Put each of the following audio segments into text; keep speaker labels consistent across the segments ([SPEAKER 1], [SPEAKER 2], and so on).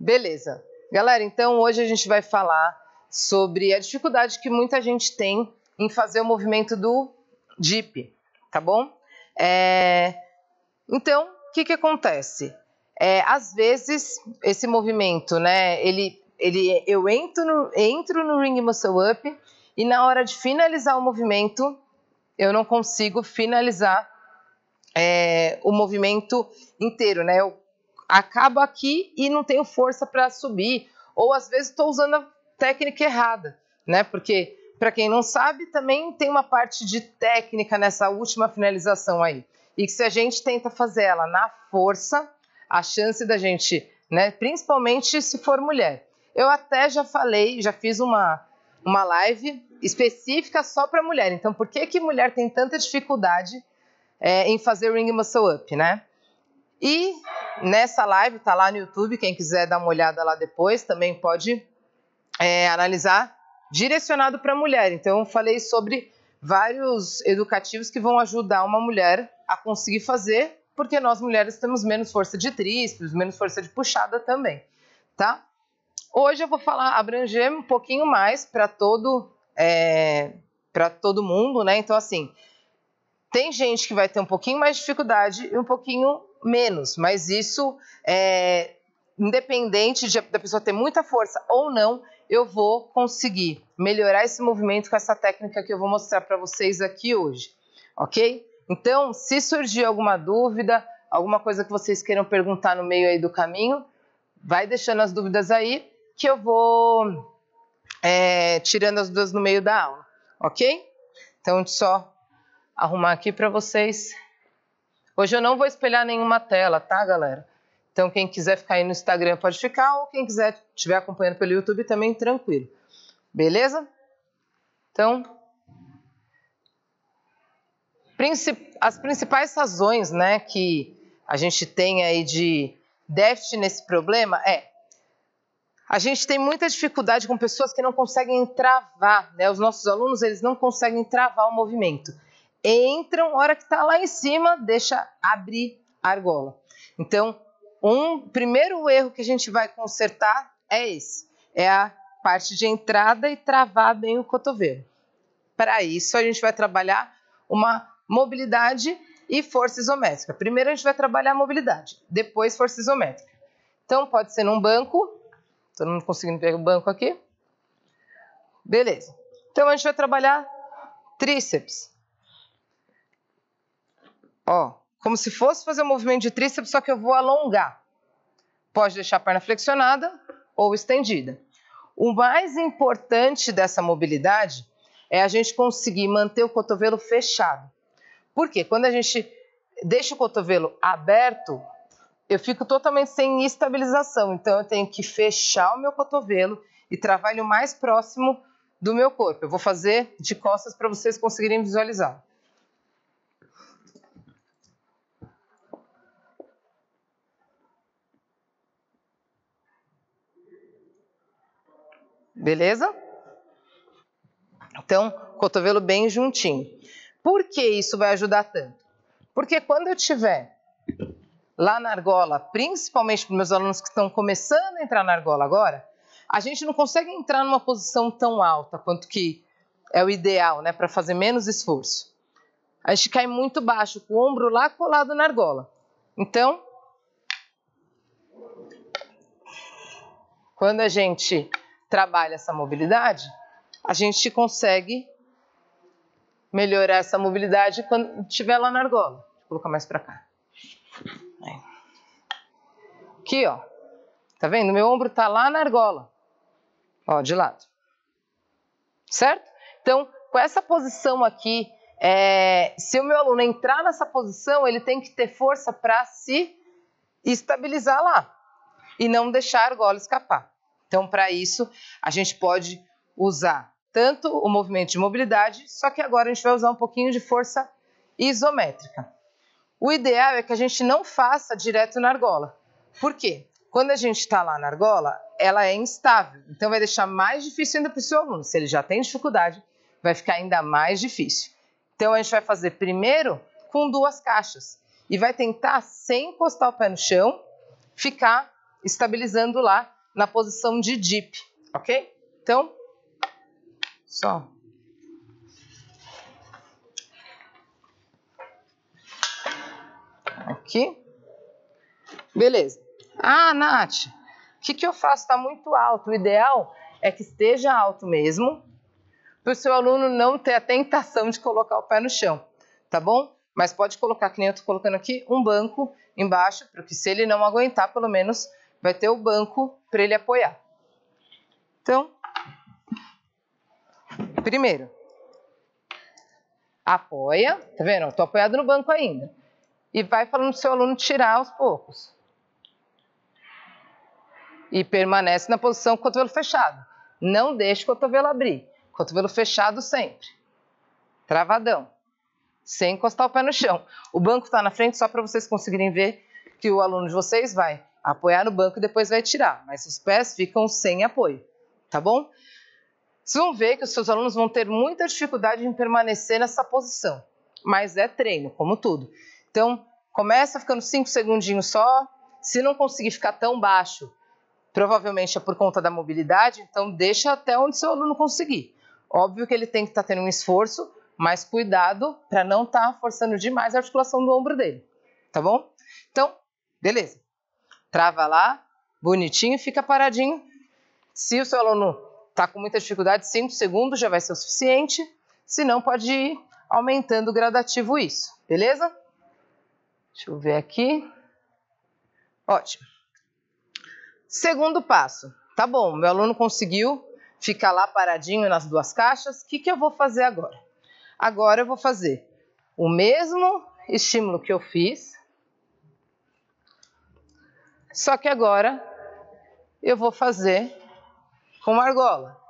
[SPEAKER 1] Beleza. Galera, então hoje a gente vai falar sobre a dificuldade que muita gente tem em fazer o movimento do DIP, tá bom? Então, o que acontece? Às vezes, esse movimento, né, eu entro no Ring Muscle Up e na hora de finalizar o movimento, eu não consigo finalizar o movimento inteiro, né? Eu acabo aqui e não tenho força para subir, ou às vezes estou usando a técnica errada, né? Porque, para quem não sabe, também tem uma parte de técnica nessa última finalização aí. E que se a gente tenta fazer ela na força, a chance da gente, né? Principalmente se for mulher. Eu até já falei, já fiz uma live específica só para mulher. Então, por que mulher tem tanta dificuldade em fazer Ring Muscle Up, né? E nessa live, tá lá no YouTube, quem quiser dar uma olhada lá depois, também pode analisar, direcionado para mulher. Então, eu falei sobre vários educativos que vão ajudar uma mulher a conseguir fazer, porque nós mulheres temos menos força de tríceps, menos força de puxada também, tá? Hoje eu vou abranger um pouquinho mais para todo mundo, né? Então, assim, tem gente que vai ter um pouquinho mais de dificuldade e um pouquinho menos, mas isso independente da pessoa ter muita força ou não, eu vou conseguir melhorar esse movimento com essa técnica que eu vou mostrar para vocês aqui hoje, ok? Então, se surgir alguma dúvida, alguma coisa que vocês queiram perguntar no meio aí do caminho, vai deixando as dúvidas aí que eu vou tirando as dúvidas no meio da aula, ok? Então, só arrumar aqui para vocês. Hoje eu não vou espelhar nenhuma tela, tá, galera? Então, quem quiser ficar aí no Instagram pode ficar, ou quem quiser estiver acompanhando pelo YouTube também, tranquilo. Beleza? Então, as principais razões, né, que a gente tem aí de déficit nesse problema a gente tem muita dificuldade com pessoas que não conseguem travar, né? Os nossos alunos, eles não conseguem travar o movimento. Entram, hora que está lá em cima, deixa abrir a argola. Então, primeiro erro que a gente vai consertar é esse. É a parte de entrada e travar bem o cotovelo. Para isso, a gente vai trabalhar uma mobilidade e força isométrica. Primeiro, a gente vai trabalhar a mobilidade, depois força isométrica. Então, pode ser num banco. Todo mundo conseguindo pegar o banco aqui? Beleza. Então, a gente vai trabalhar tríceps. Ó, como se fosse fazer um movimento de tríceps, só que eu vou alongar. Pode deixar a perna flexionada ou estendida. O mais importante dessa mobilidade é a gente conseguir manter o cotovelo fechado. Por quê? Quando a gente deixa o cotovelo aberto, eu fico totalmente sem estabilização. Então, eu tenho que fechar o meu cotovelo e travar ele o mais próximo do meu corpo. Eu vou fazer de costas para vocês conseguirem visualizar. Beleza? Então, cotovelo bem juntinho. Por que isso vai ajudar tanto? Porque quando eu tiver lá na argola, principalmente para os meus alunos que estão começando a entrar na argola agora, a gente não consegue entrar numa posição tão alta quanto que é o ideal, né, para fazer menos esforço. A gente cai muito baixo, com o ombro lá colado na argola. Então, quando a gente trabalha essa mobilidade, a gente consegue melhorar essa mobilidade quando estiver lá na argola. Vou colocar mais para cá. Aqui, ó. Tá vendo? Meu ombro tá lá na argola. Ó, de lado. Certo? Então, com essa posição aqui, se o meu aluno entrar nessa posição, ele tem que ter força para se estabilizar lá e não deixar a argola escapar. Então, para isso, a gente pode usar tanto o movimento de mobilidade, só que agora a gente vai usar um pouquinho de força isométrica. O ideal é que a gente não faça direto na argola. Por quê? Quando a gente está lá na argola, ela é instável. Então, vai deixar mais difícil ainda para o seu aluno. Se ele já tem dificuldade, vai ficar ainda mais difícil. Então, a gente vai fazer primeiro com 2 caixas. E vai tentar, sem encostar o pé no chão, ficar estabilizando lá na posição de dip, ok? Então, só. Aqui. Beleza. Ah, Nath, o que eu faço? Está muito alto. O ideal é que esteja alto mesmo, para o seu aluno não ter a tentação de colocar o pé no chão, tá bom? Mas pode colocar, que nem eu estou colocando aqui, um banco embaixo, porque se ele não aguentar, pelo menos vai ter o banco para ele apoiar. Então, primeiro, apoia, tá vendo? Estou apoiado no banco ainda. E vai falando pro seu aluno tirar aos poucos. E permanece na posição com o cotovelo fechado. Não deixe o cotovelo abrir. Cotovelo fechado sempre. Travadão. Sem encostar o pé no chão. O banco está na frente só para vocês conseguirem ver que o aluno de vocês vai apoiar no banco e depois vai tirar. Mas os pés ficam sem apoio. Tá bom? Vocês vão ver que os seus alunos vão ter muita dificuldade em permanecer nessa posição. Mas é treino, como tudo. Então, começa ficando 5 segundinhos só. Se não conseguir ficar tão baixo, provavelmente é por conta da mobilidade, então deixa até onde seu aluno conseguir. Óbvio que ele tem que estar tendo um esforço, mas cuidado para não estar forçando demais a articulação do ombro dele, tá bom? Então, beleza. Trava lá, bonitinho, fica paradinho. Se o seu aluno está com muita dificuldade, 5 segundos já vai ser o suficiente. Se não, pode ir aumentando gradativo isso, beleza? Deixa eu ver aqui. Ótimo. Segundo passo. Tá bom, meu aluno conseguiu ficar lá paradinho nas duas caixas. O que eu vou fazer agora? Agora eu vou fazer o mesmo estímulo que eu fiz, só que agora eu vou fazer com uma argola.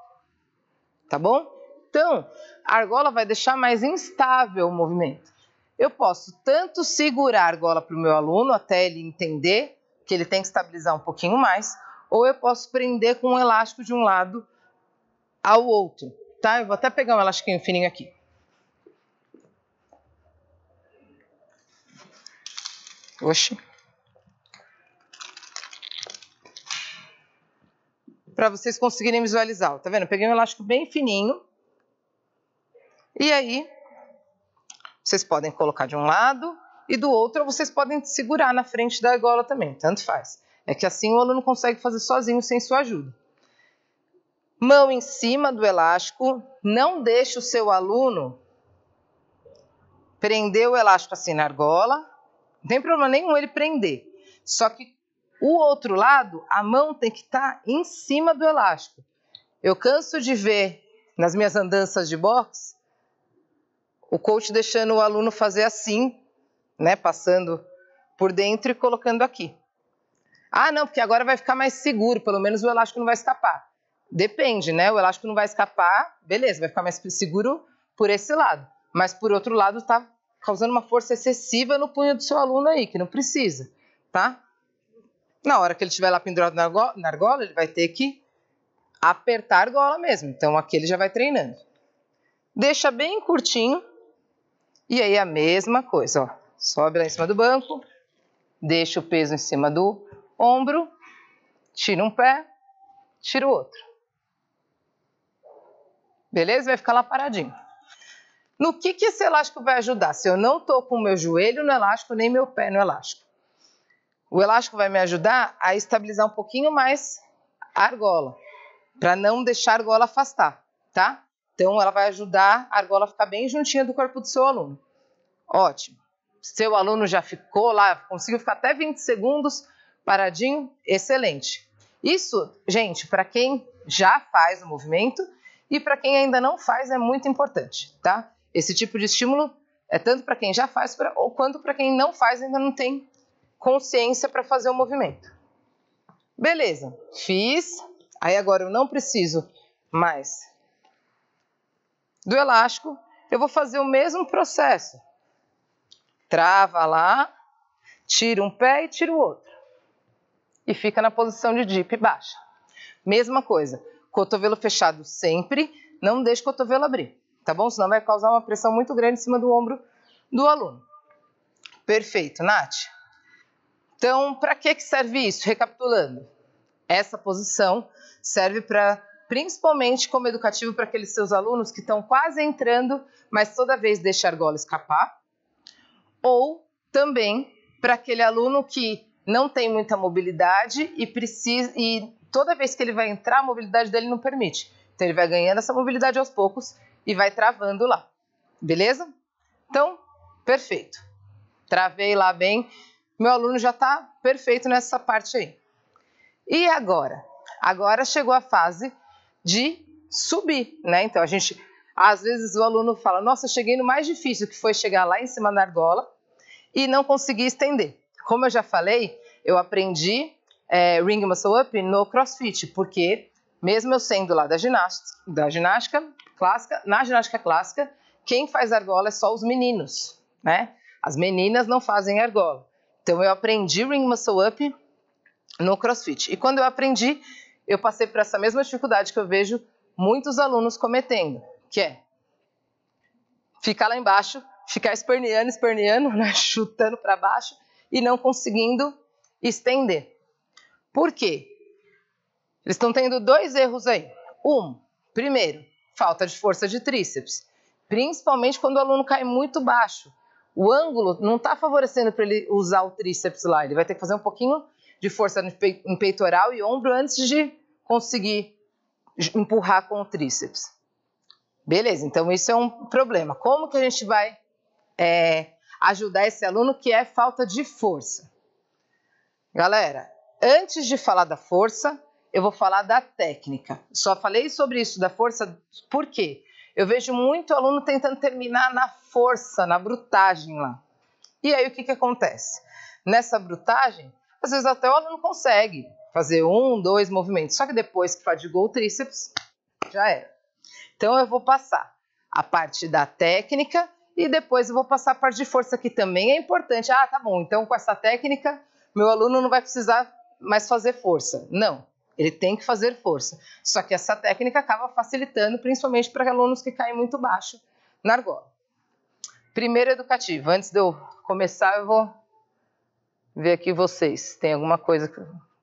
[SPEAKER 1] Tá bom? Então, a argola vai deixar mais instável o movimento. Eu posso tanto segurar a argola para o meu aluno até ele entender que ele tem que estabilizar um pouquinho mais, ou eu posso prender com um elástico de um lado ao outro, tá? Eu vou até pegar um elastiquinho fininho aqui. Oxi. Para vocês conseguirem visualizar, tá vendo? Eu peguei um elástico bem fininho. E aí, vocês podem colocar de um lado e do outro, ou vocês podem segurar na frente da argola também, tanto faz. É que assim o aluno consegue fazer sozinho, sem sua ajuda. Mão em cima do elástico, não deixe o seu aluno prender o elástico assim na argola, não tem problema nenhum ele prender. Só que o outro lado, a mão tem que estar em cima do elástico. Eu canso de ver nas minhas andanças de boxe, o coach deixando o aluno fazer assim, né, passando por dentro e colocando aqui. Ah, não, porque agora vai ficar mais seguro, pelo menos o elástico não vai escapar. Depende, né? O elástico não vai escapar, beleza, vai ficar mais seguro por esse lado. Mas por outro lado, está causando uma força excessiva no punho do seu aluno aí, que não precisa, tá? Na hora que ele estiver lá pendurado na argola, ele vai ter que apertar a argola mesmo. Então aqui ele já vai treinando. Deixa bem curtinho. E aí a mesma coisa, ó. Sobe lá em cima do banco, deixa o peso em cima do ombro, tira um pé, tira o outro. Beleza? Vai ficar lá paradinho. No que esse elástico vai ajudar? Se eu não estou com o meu joelho no elástico, nem meu pé no elástico. O elástico vai me ajudar a estabilizar um pouquinho mais a argola, para não deixar a argola afastar, tá? Então, ela vai ajudar a argola a ficar bem juntinha do corpo do seu aluno. Ótimo. Seu aluno já ficou lá, conseguiu ficar até 20 segundos paradinho, excelente. Isso, gente, para quem já faz o movimento e para quem ainda não faz é muito importante, tá? Esse tipo de estímulo é tanto para quem já faz quanto para quem não faz e ainda não tem consciência para fazer o movimento. Beleza, fiz. Aí agora eu não preciso mais do elástico. Eu vou fazer o mesmo processo. Trava lá, tira um pé e tira o outro. E fica na posição de dip baixa. Mesma coisa, cotovelo fechado sempre, não deixe o cotovelo abrir, tá bom? Senão vai causar uma pressão muito grande em cima do ombro do aluno. Perfeito, Nath. Então, para que serve isso? Recapitulando, essa posição serve principalmente como educativo para aqueles seus alunos que estão quase entrando, mas toda vez deixa a argola escapar, ou também para aquele aluno que não tem muita mobilidade e toda vez que ele vai entrar, a mobilidade dele não permite. Então ele vai ganhando essa mobilidade aos poucos e vai travando lá. Beleza? Então, perfeito. Travei lá bem. Meu aluno já está perfeito nessa parte aí. E agora? Agora chegou a fase de subir, né? Então às vezes o aluno fala, nossa, cheguei no mais difícil, que foi chegar lá em cima da argola e não consegui estender. Como eu já falei, eu aprendi Ring Muscle Up no CrossFit, porque mesmo eu sendo lá da ginástica clássica, na ginástica clássica, quem faz argola é só os meninos, né? As meninas não fazem argola. Então eu aprendi Ring Muscle Up no CrossFit. E quando eu aprendi, eu passei por essa mesma dificuldade que eu vejo muitos alunos cometendo, que é ficar lá embaixo, ficar esperneando, né? Chutando para baixo e não conseguindo estender. Por quê? Eles estão tendo 2 erros aí. Primeiro, falta de força de tríceps, principalmente quando o aluno cai muito baixo. O ângulo não está favorecendo para ele usar o tríceps lá. Ele vai ter que fazer um pouquinho de força em peitoral e ombro antes de conseguir empurrar com o tríceps. Beleza, então isso é um problema. Como que a gente vai ajudar esse aluno que é falta de força? Galera, antes de falar da força, eu vou falar da técnica. Só falei sobre isso da força, por quê? Eu vejo muito aluno tentando terminar na força, na brutagem lá. E aí o que acontece? Nessa brutagem, às vezes até o aluno consegue fazer 1, 2 movimentos, só que depois que fadigou o tríceps, já era. Então eu vou passar a parte da técnica e depois eu vou passar a parte de força, que também é importante. Ah, tá bom, então com essa técnica, meu aluno não vai precisar mais fazer força. Não, ele tem que fazer força. Só que essa técnica acaba facilitando, principalmente para alunos que caem muito baixo na argola. Primeiro educativo. Antes de eu começar, eu vou ver aqui vocês. Tem alguma coisa que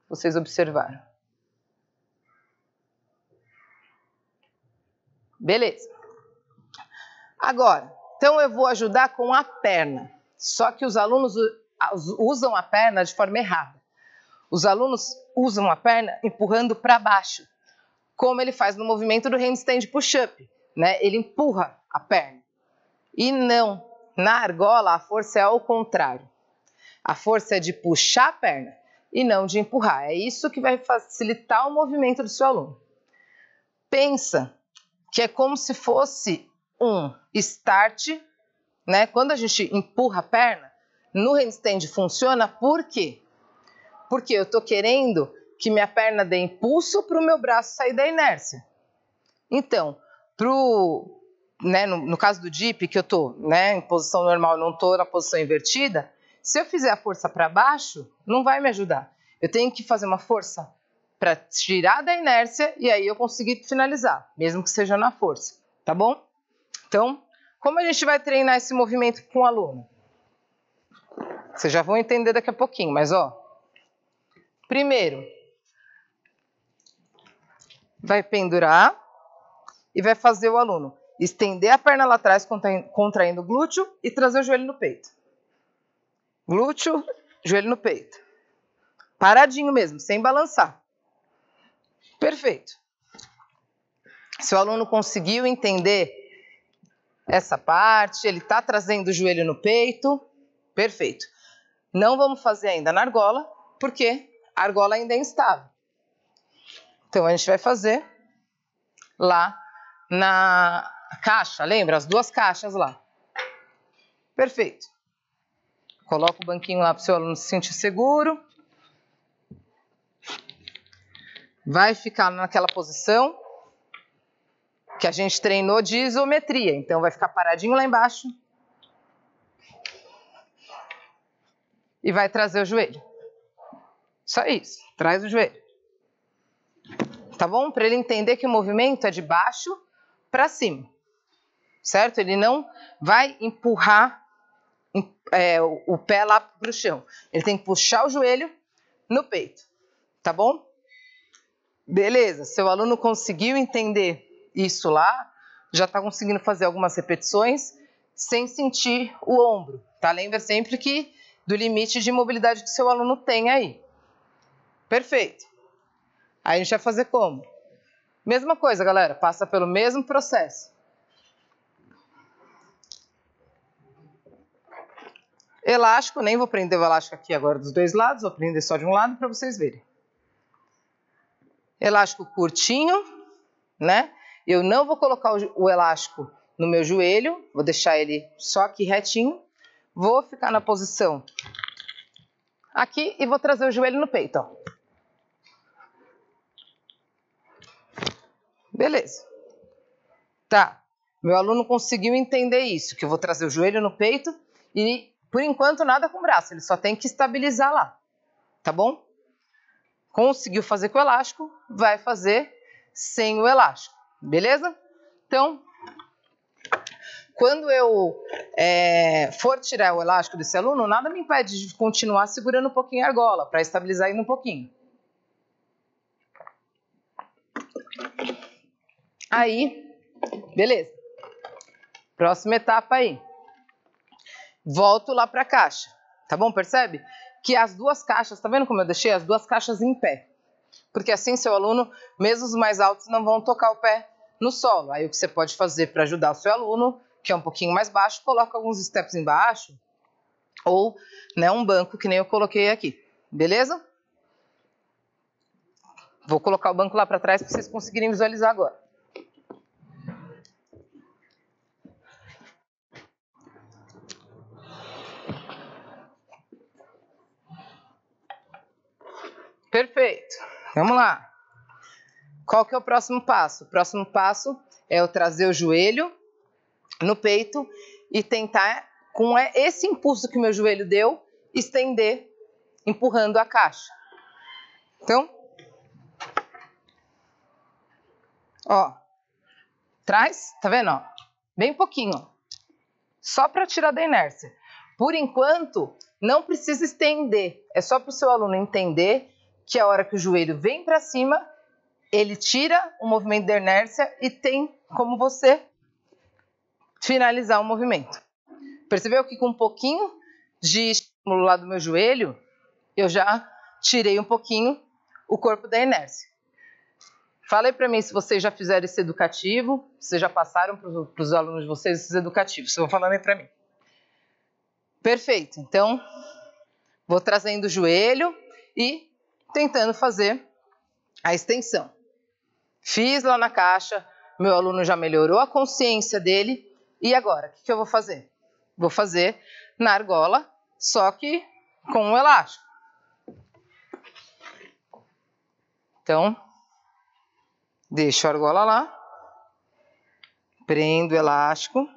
[SPEAKER 1] vocês observaram? Beleza. Agora, então eu vou ajudar com a perna. Só que os alunos usam a perna de forma errada. Os alunos usam a perna empurrando para baixo, como ele faz no movimento do handstand push-up, né? Ele empurra a perna. E não, na argola a força é ao contrário. A força é de puxar a perna e não de empurrar. É isso que vai facilitar o movimento do seu aluno. Pensa que é como se fosse um start, né? Quando a gente empurra a perna, no handstand funciona por quê? Porque eu estou querendo que minha perna dê impulso para o meu braço sair da inércia. Então, no caso do dip, que eu estou, né, em posição normal, não estou na posição invertida, se eu fizer a força para baixo, não vai me ajudar. Eu tenho que fazer uma força para tirar da inércia e aí eu conseguir finalizar, mesmo que seja na força, tá bom? Então, como a gente vai treinar esse movimento com o aluno? Vocês já vão entender daqui a pouquinho, mas primeiro, vai pendurar e vai fazer o aluno estender a perna lá atrás, contraindo o glúteo e trazer o joelho no peito. Glúteo, joelho no peito. Paradinho mesmo, sem balançar. Perfeito. Se o aluno conseguiu entender essa parte, ele está trazendo o joelho no peito, perfeito. Não vamos fazer ainda na argola, porque a argola ainda é instável. Então a gente vai fazer lá na caixa, lembra? As 2 caixas lá. Perfeito. Coloca o banquinho lá para o seu aluno se sentir seguro. Vai ficar naquela posição que a gente treinou de isometria. Então vai ficar paradinho lá embaixo. E vai trazer o joelho. Só isso. Traz o joelho. Tá bom? Para ele entender que o movimento é de baixo para cima. Certo? Ele não vai empurrar o pé lá para o chão. Ele tem que puxar o joelho no peito, tá bom? Beleza, seu aluno conseguiu entender isso lá, já está conseguindo fazer algumas repetições sem sentir o ombro, tá? Lembra sempre que do limite de mobilidade que seu aluno tem aí. Perfeito. Aí a gente vai fazer como? Mesma coisa, galera, passa pelo mesmo processo. Elástico, nem vou prender o elástico aqui agora dos dois lados, vou prender só de um lado para vocês verem. Elástico curtinho, né? Eu não vou colocar o elástico no meu joelho, vou deixar ele só aqui retinho. Vou ficar na posição aqui e vou trazer o joelho no peito, ó. Beleza. Tá, meu aluno conseguiu entender isso, que eu vou trazer o joelho no peito e, por enquanto, nada com o braço, ele só tem que estabilizar lá, tá bom? Conseguiu fazer com o elástico, vai fazer sem o elástico, beleza? Então, quando eu for tirar o elástico desse aluno, nada me impede de continuar segurando um pouquinho a argola, para estabilizar ainda um pouquinho. Aí, beleza. Próxima etapa aí. Volto lá para a caixa, tá bom? Percebe? Que as duas caixas, tá vendo como eu deixei as duas caixas em pé? Porque assim seu aluno, mesmo os mais altos, não vão tocar o pé no solo. Aí o que você pode fazer para ajudar o seu aluno, que é um pouquinho mais baixo, coloca alguns steps embaixo ou, né, um banco que nem eu coloquei aqui, beleza? Vou colocar o banco lá para trás para vocês conseguirem visualizar agora. Perfeito. Vamos lá. Qual que é o próximo passo? O próximo passo é eu trazer o joelho no peito e tentar, com esse impulso que o meu joelho deu, estender, empurrando a caixa. Então, ó, traz, tá vendo? Ó, bem pouquinho, ó, só para tirar da inércia. Por enquanto, não precisa estender, é só para o seu aluno entender que a hora que o joelho vem para cima, ele tira o movimento da inércia e tem como você finalizar o movimento. Percebeu que com um pouquinho de estímulo lá do meu joelho, eu já tirei um pouquinho o corpo da inércia. Falei para mim se vocês já fizeram esse educativo, se já passaram para os alunos de vocês esses educativos. Vocês vão falando aí para mim. Perfeito. Então, vou trazendo o joelho e tentando fazer a extensão. Fiz lá na caixa, meu aluno já melhorou a consciência dele. E agora, o que eu vou fazer? Vou fazer na argola, só que com um elástico. Então, deixo a argola lá, prendo o elástico,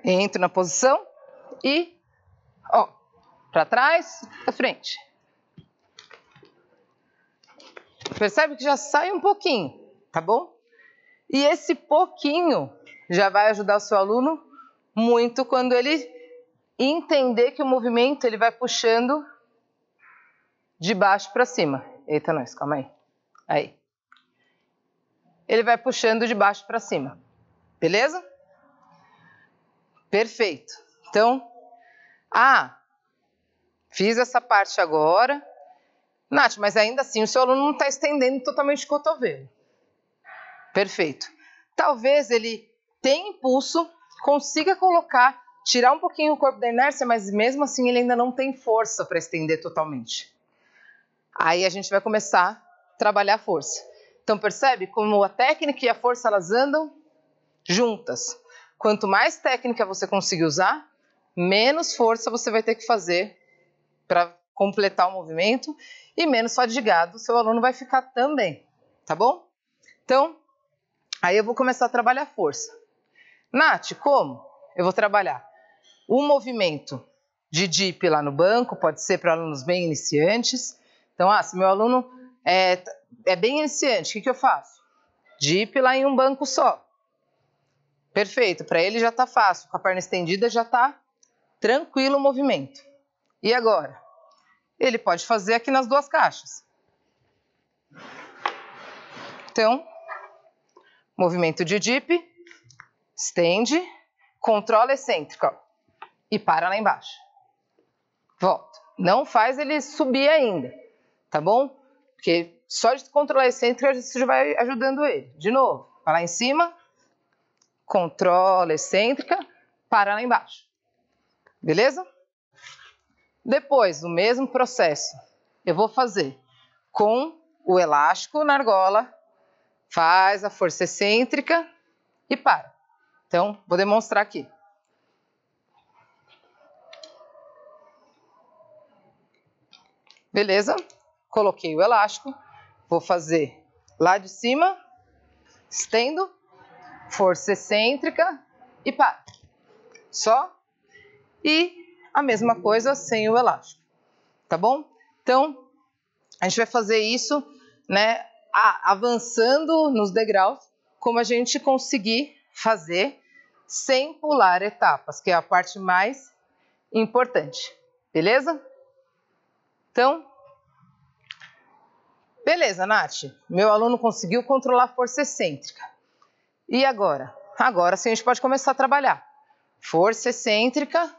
[SPEAKER 1] entro na posição e, ó, para trás, para frente. Percebe que já sai um pouquinho, tá bom? E esse pouquinho já vai ajudar o seu aluno muito quando ele entender que o movimento ele vai puxando de baixo para cima. Eita, nós, calma aí. Aí. Ele vai puxando de baixo para cima. Beleza? Perfeito. Então, fiz essa parte agora. Nath, mas ainda assim o seu aluno não está estendendo totalmente o cotovelo. Perfeito. Talvez ele tenha impulso, consiga tirar um pouquinho o corpo da inércia, mas mesmo assim ele ainda não tem força para estender totalmente. Aí a gente vai começar a trabalhar a força. Então percebe como a técnica e a força elas andam juntas. Quanto mais técnica você conseguir usar, menos força você vai ter que fazer para completar o movimento e menos fadigado o seu aluno vai ficar também, tá bom? Então, aí eu vou começar a trabalhar a força. Nath, como? Eu vou trabalhar o movimento de dip lá no banco, pode ser para alunos bem iniciantes. Então, se meu aluno é bem iniciante, o que eu faço? Dip lá em um banco só. Perfeito, para ele já está fácil, com a perna estendida já está tranquilo o movimento. E agora? Ele pode fazer aqui nas duas caixas. Então, movimento de dip, estende, controla excêntrico, ó, e para lá embaixo. Volta. Não faz ele subir ainda, tá bom? Porque só de controlar excêntrico isso já vai ajudando ele. De novo, vai lá em cima, controla excêntrica, para lá embaixo. Beleza? Depois, o mesmo processo, eu vou fazer com o elástico na argola, faz a força excêntrica e para. Então, vou demonstrar aqui. Beleza? Coloquei o elástico, vou fazer lá de cima, estendo, força excêntrica e para. Só. E a mesma coisa sem o elástico, tá bom? Então, a gente vai fazer isso, né, avançando nos degraus, como a gente conseguir fazer sem pular etapas, que é a parte mais importante, beleza? Então, beleza, Nath, meu aluno conseguiu controlar a força excêntrica. E agora? Agora sim a gente pode começar a trabalhar. Força excêntrica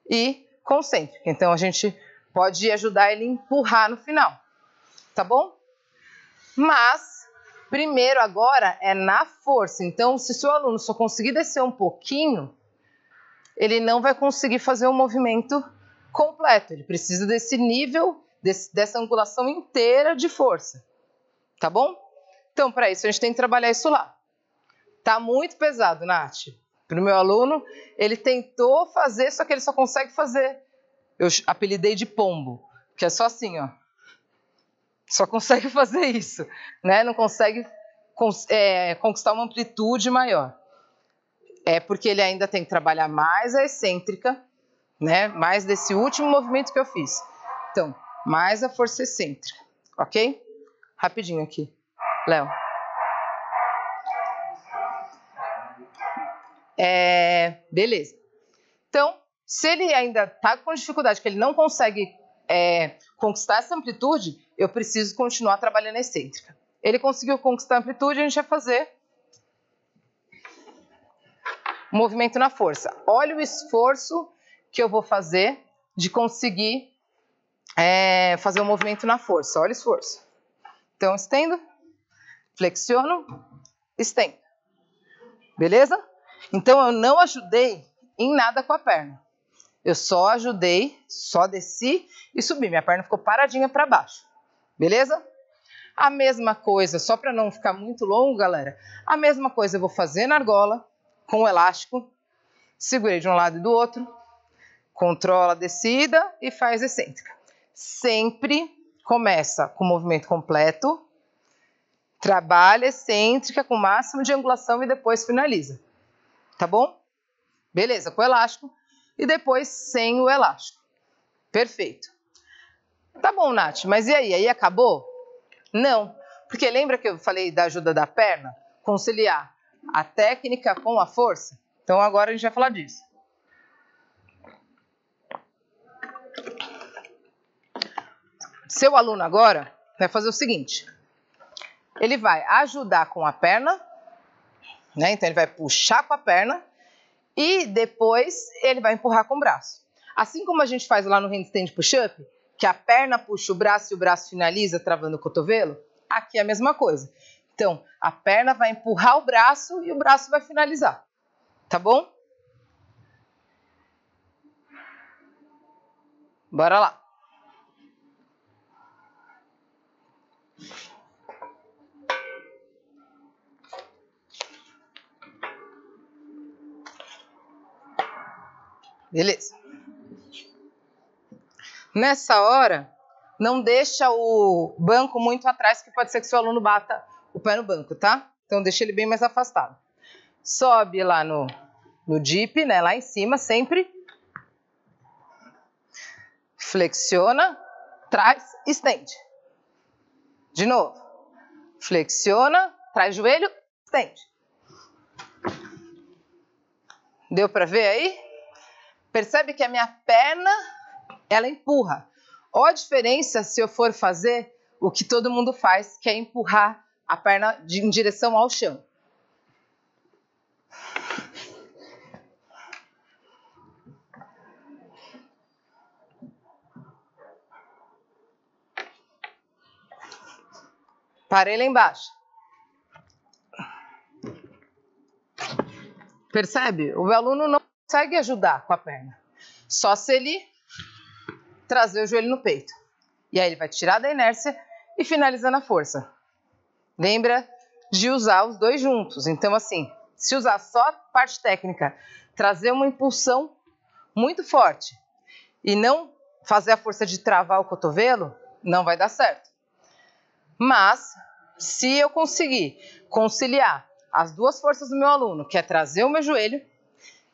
[SPEAKER 1] e concêntrica. Então, a gente pode ajudar ele a empurrar no final, tá bom? Mas, primeiro agora é na força. Então, se seu aluno só conseguir descer um pouquinho, ele não vai conseguir fazer o movimento completo. Ele precisa desse nível, dessa angulação inteira de força, tá bom? Então, para isso, a gente tem que trabalhar isso lá. Tá muito pesado, Nath. Para o meu aluno, ele tentou fazer, só que ele só consegue fazer. Eu apelidei de pombo, que é só assim, ó. Só consegue fazer isso, né? Não consegue conquistar uma amplitude maior. É porque ele ainda tem que trabalhar mais a excêntrica, né? Mais desse último movimento que eu fiz. Então, mais a força excêntrica, ok? Rapidinho aqui, Léo. Beleza. Então, se ele ainda está com dificuldade, que ele não consegue conquistar essa amplitude, eu preciso continuar trabalhando a excêntrica. Ele conseguiu conquistar a amplitude, a gente vai fazer movimento na força. Olha o esforço que eu vou fazer de conseguir fazer o movimento na força. Olha o esforço. Então, estendo, flexiono, estendo. Beleza? Então, eu não ajudei em nada com a perna. Eu só ajudei, só desci e subi. Minha perna ficou paradinha para baixo. Beleza? A mesma coisa, só para não ficar muito longo, galera, a mesma coisa eu vou fazer na argola, com o elástico. Segurei de um lado e do outro. Controla a descida e faz excêntrica. Sempre começa com o movimento completo. Trabalha excêntrica com o máximo de angulação e depois finaliza. Tá bom? Beleza, com o elástico. E depois sem o elástico. Perfeito. Tá bom, Nath, mas e aí? Aí acabou? Não, porque lembra que eu falei da ajuda da perna? Conciliar a técnica com a força? Então agora a gente vai falar disso. Seu aluno agora vai fazer o seguinte. Ele vai ajudar com a perna, né? Então ele vai puxar com a perna e depois ele vai empurrar com o braço. Assim como a gente faz lá no handstand push-up, que a perna puxa o braço e o braço finaliza travando o cotovelo, aqui é a mesma coisa. Então, a perna vai empurrar o braço e o braço vai finalizar. Tá bom? Bora lá. Beleza. Nessa hora, não deixa o banco muito atrás, que pode ser que seu aluno bata o pé no banco, tá? Então, deixa ele bem mais afastado. Sobe lá no dip, né? Lá em cima, sempre. Flexiona, traz, estende. De novo. Flexiona, traz joelho, estende. Deu para ver aí? Percebe que a minha perna, ela empurra. Olha a diferença se eu for fazer o que todo mundo faz, que é empurrar a perna em direção ao chão. Parei lá embaixo. Percebe? O aluno não consegue ajudar com a perna. Só se ele trazer o joelho no peito. E aí ele vai tirar da inércia e finaliza na força. Lembra de usar os dois juntos. Então, assim, se usar só a parte técnica, trazer uma impulsão muito forte e não fazer a força de travar o cotovelo, não vai dar certo. Mas, se eu conseguir conciliar as duas forças do meu aluno, que é trazer o meu joelho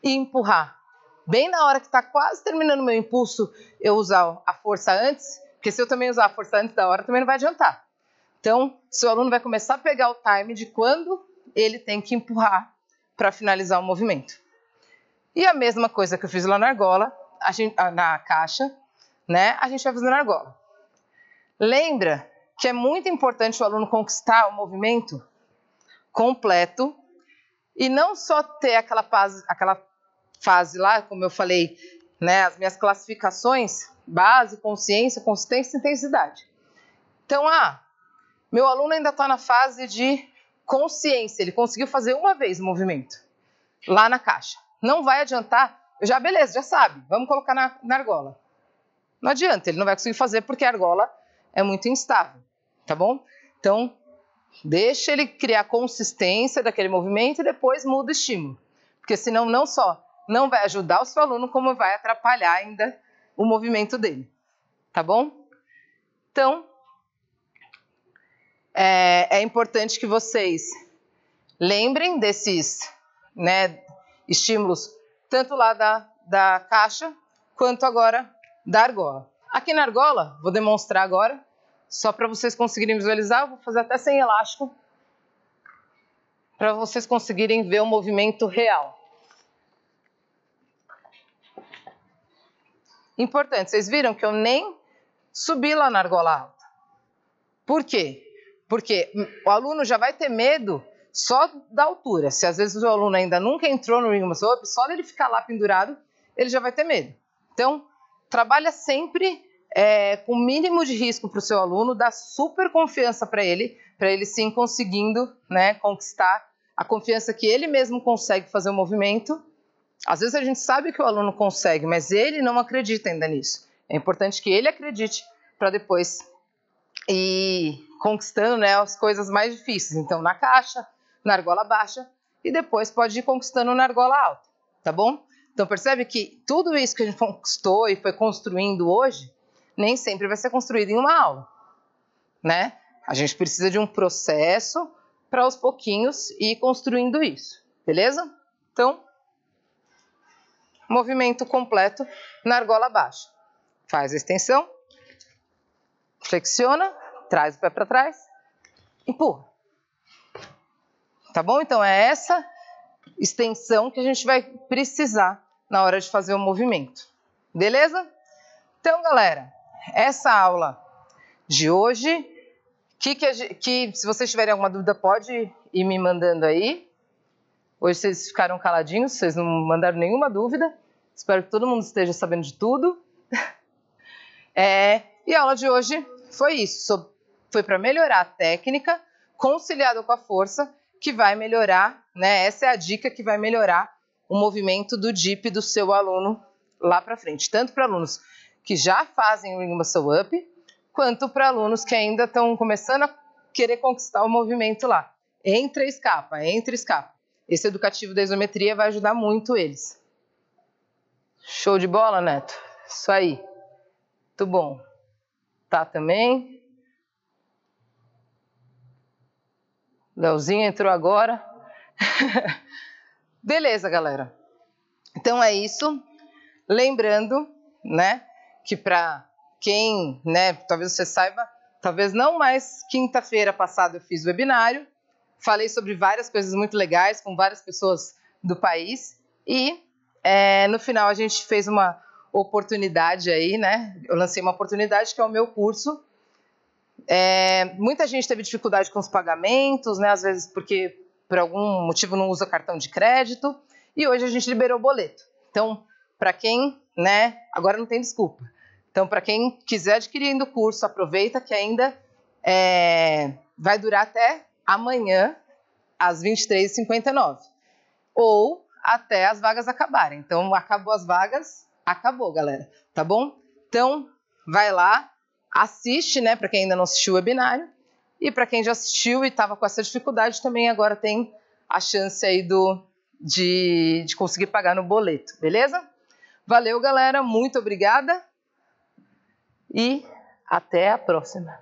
[SPEAKER 1] e empurrar, bem na hora que está quase terminando o meu impulso, eu usar a força antes, porque se eu também usar a força antes da hora, também não vai adiantar. Então, seu aluno vai começar a pegar o time de quando ele tem que empurrar para finalizar o movimento. E a mesma coisa que eu fiz lá na argola, na caixa, né? A gente vai fazer na argola. Lembra que é muito importante o aluno conquistar o movimento completo e não só ter aquela fase lá, como eu falei, né? As minhas classificações, base, consciência, consistência e intensidade. Então, meu aluno ainda está na fase de consciência, ele conseguiu fazer uma vez o movimento lá na caixa. Não vai adiantar, beleza, já sabe, vamos colocar na argola. Não adianta, ele não vai conseguir fazer porque a argola é muito instável, tá bom? Então, deixa ele criar consistência daquele movimento e depois muda o estímulo. Porque senão não só não vai ajudar o seu aluno, como vai atrapalhar ainda o movimento dele, tá bom? Então, é importante que vocês lembrem desses, né, estímulos, tanto lá da caixa, quanto agora da argola. Aqui na argola, vou demonstrar agora, só para vocês conseguirem visualizar, eu vou fazer até sem elástico, para vocês conseguirem ver o movimento real. Importante, vocês viram que eu nem subi lá na argola alta. Por quê? Porque o aluno já vai ter medo só da altura. Se às vezes o aluno ainda nunca entrou no Ring Muscle Up, só dele ficar lá pendurado, ele já vai ter medo. Então, trabalha sempre com o mínimo de risco para o seu aluno, dá super confiança para ele sim conseguindo, né, conquistar a confiança que ele mesmo consegue fazer o movimento. Às vezes a gente sabe que o aluno consegue, mas ele não acredita ainda nisso. É importante que ele acredite para depois ir conquistando, né, as coisas mais difíceis. Então, na caixa, na argola baixa e depois pode ir conquistando na argola alta, tá bom? Então, percebe que tudo isso que a gente conquistou e foi construindo hoje, nem sempre vai ser construído em uma aula, né? A gente precisa de um processo para aos pouquinhos ir construindo isso, beleza? Então, movimento completo na argola baixa. Faz a extensão, flexiona, traz o pé para trás, empurra. Tá bom? Então, é essa extensão que a gente vai precisar na hora de fazer o movimento. Beleza? Então, galera, essa aula de hoje, que se vocês tiverem alguma dúvida, pode ir me mandando aí. Hoje vocês ficaram caladinhos, vocês não mandaram nenhuma dúvida. Espero que todo mundo esteja sabendo de tudo. E a aula de hoje foi isso. Foi para melhorar a técnica, conciliado com a força, que vai melhorar, né? Essa é a dica que vai melhorar o movimento do dip do seu aluno lá para frente. Tanto para alunos que já fazem o Ring Muscle Up, quanto para alunos que ainda estão começando a querer conquistar o movimento lá. Entra e escapa, entra e escapa. Esse educativo da isometria vai ajudar muito eles. Show de bola, Neto? Isso aí. Muito bom. Tá também. Leozinho entrou agora. Beleza, galera. Então é isso. Lembrando, né, que para quem, né, talvez você saiba, talvez não, mas quinta-feira passada eu fiz o webinário. Falei sobre várias coisas muito legais com várias pessoas do país. E no final a gente fez uma oportunidade aí, né? Eu lancei uma oportunidade que é o meu curso. Muita gente teve dificuldade com os pagamentos, né? Às vezes porque por algum motivo não usa cartão de crédito. E hoje a gente liberou o boleto. Então, para quem, né? Agora não tem desculpa. Então, para quem quiser adquirir o curso, aproveita que ainda vai durar até amanhã, às 23h59. Ou até as vagas acabarem. Então, acabou as vagas, acabou, galera. Tá bom? Então, vai lá, assiste, né? Para quem ainda não assistiu o webinário. E para quem já assistiu e estava com essa dificuldade, também agora tem a chance aí de conseguir pagar no boleto, beleza? Valeu, galera. Muito obrigada. E até a próxima.